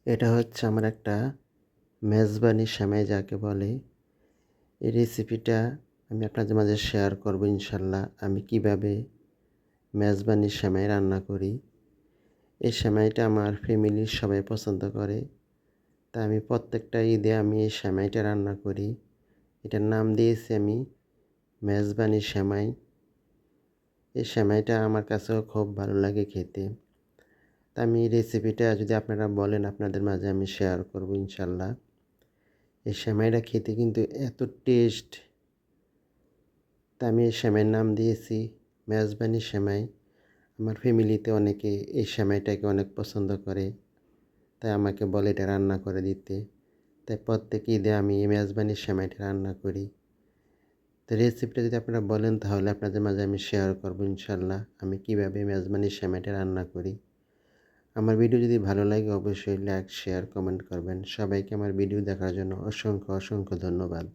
এটা হচ্ছে আমার একটা মেজবানি সেমাই যাকে বলে। এই রেসিপিটা আমি আপনাদের মাঝে শেয়ার করব ইনশাল্লাহ। আমি কিভাবে মেজবানি সেমাই রান্না করি। এই সেমাইটা আমার ফ্যামিলির সবাই পছন্দ করে। তা আমি প্রত্যেকটা ঈদে আমি এই সেমাইটা রান্না করি। এটার নাম দিয়েছি আমি মেজবানি সেমাই। এই সেমাইটা আমার কাছেও খুব ভালো লাগে খেতে। তা আমি এই রেসিপিটা যদি আপনারা বলেন আপনাদের মাঝে আমি শেয়ার করব ইনশাল্লাহ। এই সেমাইটা খেতে কিন্তু এত টেস্ট। তা আমি এই সেমাইয়ের নাম দিয়েছি মেজবানি সেমাই। আমার ফ্যামিলিতে অনেকে এই সেমাইটাকে অনেক পছন্দ করে, তাই আমাকে বলে এটা রান্না করে দিতে। তাই প্রত্যেক ঈদে আমি এই মেজবানি সেমাইটা রান্না করি। তো রেসিপিটা যদি আপনারা বলেন তাহলে আপনাদের মাঝে আমি শেয়ার করব ইনশাল্লাহ আমি কীভাবে মেজবানি সেমাইটা রান্না করি। আমার ভিডিও যদি ভালো লাগে অবশ্যই লাইক শেয়ার কমেন্ট করবেন। সবাইকে আমার ভিডিও দেখার জন্য অসংখ্য ধন্যবাদ।